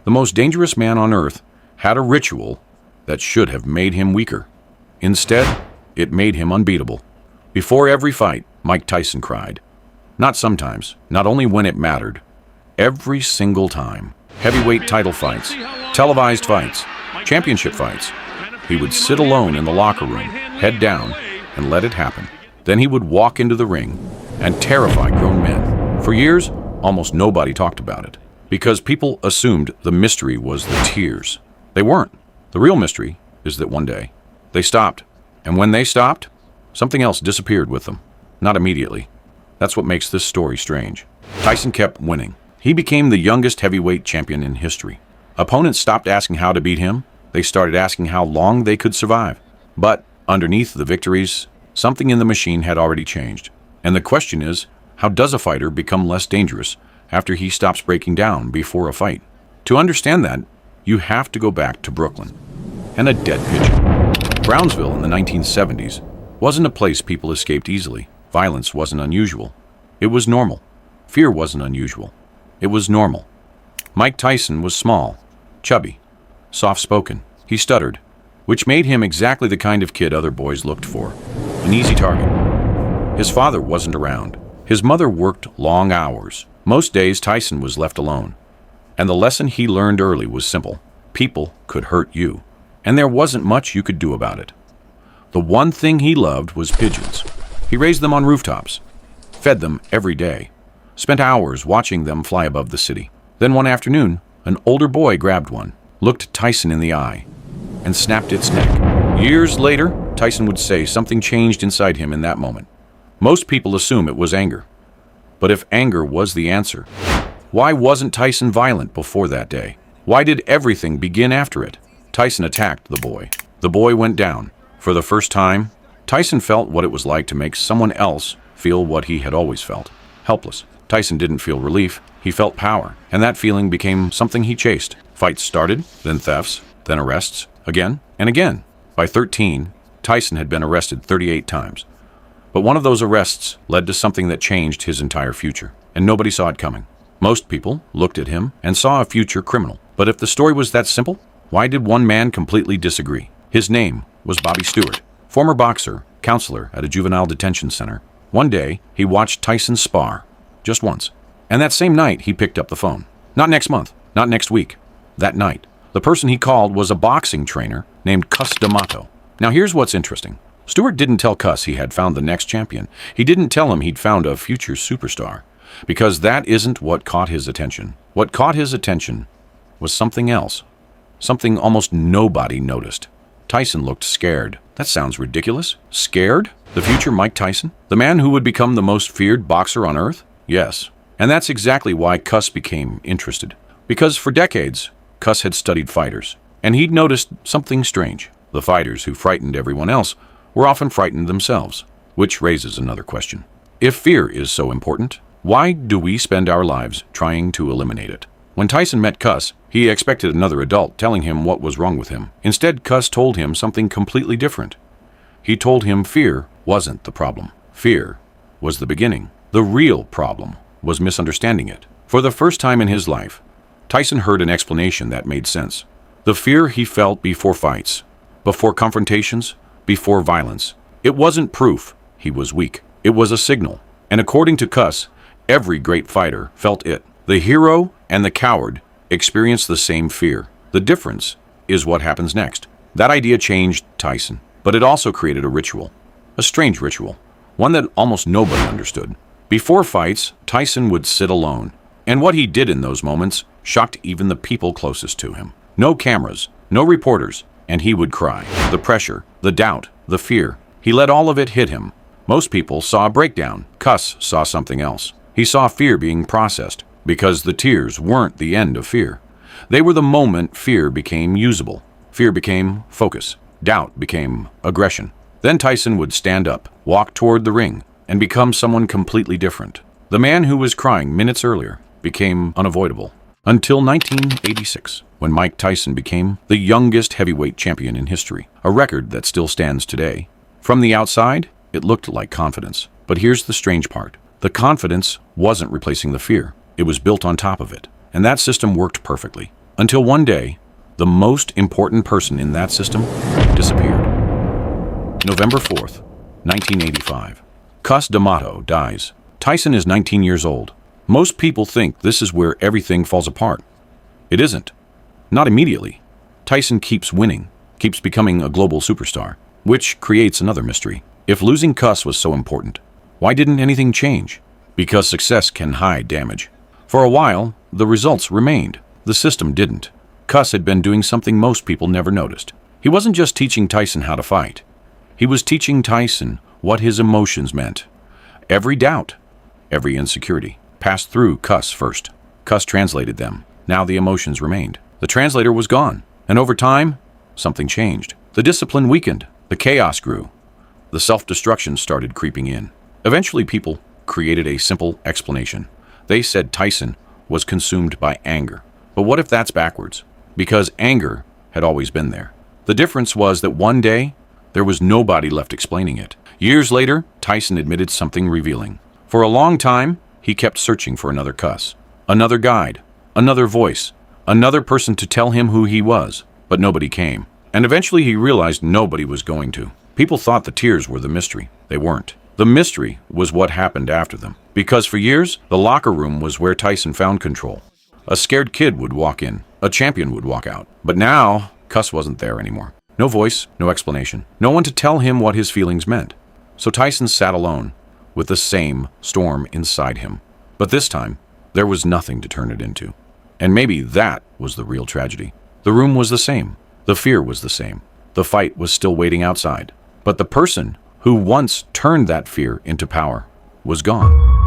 The most dangerous man on earth had a ritual that should have made him weaker. Instead, it made him unbeatable. Before every fight, Mike Tyson cried. Not sometimes, not only when it mattered. Every single time. Heavyweight title fights, televised fights, championship fights. He would sit alone in the locker room, head down, and let it happen. Then he would walk into the ring and terrify grown men. For years, almost nobody talked about it, because people assumed the mystery was the tears. They weren't. The real mystery is that one day, they stopped. And when they stopped, something else disappeared with them. Not immediately. That's what makes this story strange. Tyson kept winning. He became the youngest heavyweight champion in history. Opponents stopped asking how to beat him. They started asking how long they could survive. But underneath the victories, something in the machine had already changed. And the question is, how does a fighter become less dangerous after he stops breaking down before a fight? To understand that, you have to go back to Brooklyn and a dead pigeon. Brownsville in the 1970s wasn't a place people escaped easily. Violence wasn't unusual. It was normal. Fear wasn't unusual. It was normal. Mike Tyson was small, chubby, soft-spoken. He stuttered, which made him exactly the kind of kid other boys looked for. An easy target. His father wasn't around. His mother worked long hours. Most days, Tyson was left alone. And the lesson he learned early was simple. People could hurt you, and there wasn't much you could do about it. The one thing he loved was pigeons. He raised them on rooftops, fed them every day, spent hours watching them fly above the city. Then one afternoon, an older boy grabbed one, looked Tyson in the eye, and snapped its neck. Years later, Tyson would say something changed inside him in that moment. Most people assume it was anger. But if anger was the answer, why wasn't Tyson violent before that day? Why did everything begin after it? Tyson attacked the boy. The boy went down. For the first time, Tyson felt what it was like to make someone else feel what he had always felt. Helpless. Tyson didn't feel relief. He felt power. And that feeling became something he chased. Fights started, then thefts, then arrests, again and again. By 13, Tyson had been arrested 38 times. But one of those arrests led to something that changed his entire future. And nobody saw it coming. Most people looked at him and saw a future criminal. But if the story was that simple, why did one man completely disagree? His name was Bobby Stewart, former boxer, counselor at a juvenile detention center. One day, he watched Tyson spar, just once. And that same night, he picked up the phone. Not next month, not next week. That night, the person he called was a boxing trainer named Cus D'Amato. Now here's what's interesting. Stewart didn't tell Cus he had found the next champion. He didn't tell him he'd found a future superstar, because that isn't what caught his attention. What caught his attention was something else, something almost nobody noticed. Tyson looked scared. That sounds ridiculous. Scared? The future Mike Tyson? The man who would become the most feared boxer on earth? Yes. And that's exactly why Cus became interested. Because for decades, Cus had studied fighters, and he'd noticed something strange. The fighters who frightened everyone else were often frightened themselves, which raises another question. If fear is so important, why do we spend our lives trying to eliminate it? When Tyson met Cus, he expected another adult telling him what was wrong with him. Instead, Cus told him something completely different. He told him fear wasn't the problem. Fear was the beginning. The real problem was misunderstanding it. For the first time in his life, Tyson heard an explanation that made sense. The fear he felt before fights, before confrontations, before violence. It wasn't proof he was weak. It was a signal. And according to Cus, every great fighter felt it. The hero and the coward experience the same fear. The difference is what happens next. That idea changed Tyson, but it also created a ritual. A strange ritual. One that almost nobody understood. Before fights, Tyson would sit alone. And what he did in those moments shocked even the people closest to him. No cameras, no reporters, and he would cry. The pressure, the doubt, the fear. He let all of it hit him. Most people saw a breakdown. Cus saw something else. He saw fear being processed, because the tears weren't the end of fear. They were the moment fear became usable. Fear became focus. Doubt became aggression. Then Tyson would stand up, walk toward the ring, and become someone completely different. The man who was crying minutes earlier became unavoidable. Until 1986, when Mike Tyson became the youngest heavyweight champion in history, a record that still stands today. From the outside, it looked like confidence. But here's the strange part. The confidence wasn't replacing the fear. It was built on top of it. And that system worked perfectly. Until one day, the most important person in that system disappeared. November 4th, 1985. Cus D'Amato dies. Tyson is 19 years old. Most people think this is where everything falls apart. It isn't. Not immediately. Tyson keeps winning, keeps becoming a global superstar, which creates another mystery. If losing Cus was so important, why didn't anything change? Because success can hide damage. For a while, the results remained. The system didn't. Cus had been doing something most people never noticed. He wasn't just teaching Tyson how to fight. He was teaching Tyson what his emotions meant. Every doubt, every insecurity, passed through Cus first. Cus translated them. Now the emotions remained. The translator was gone. And over time, something changed. The discipline weakened. The chaos grew. The self-destruction started creeping in. Eventually, people created a simple explanation. They said Tyson was consumed by anger. But what if that's backwards? Because anger had always been there. The difference was that one day, there was nobody left explaining it. Years later, Tyson admitted something revealing. For a long time, he kept searching for another Cus, another guide, another voice, another person to tell him who he was. But nobody came. And eventually he realized nobody was going to. People thought the tears were the mystery. They weren't. The mystery was what happened after them. Because for years, the locker room was where Tyson found control. A scared kid would walk in. A champion would walk out. But now, Cus wasn't there anymore. No voice, no explanation. No one to tell him what his feelings meant. So Tyson sat alone, with the same storm inside him. But this time, there was nothing to turn it into. And maybe that was the real tragedy. The room was the same. The fear was the same. The fight was still waiting outside. But the person who once turned that fear into power was gone.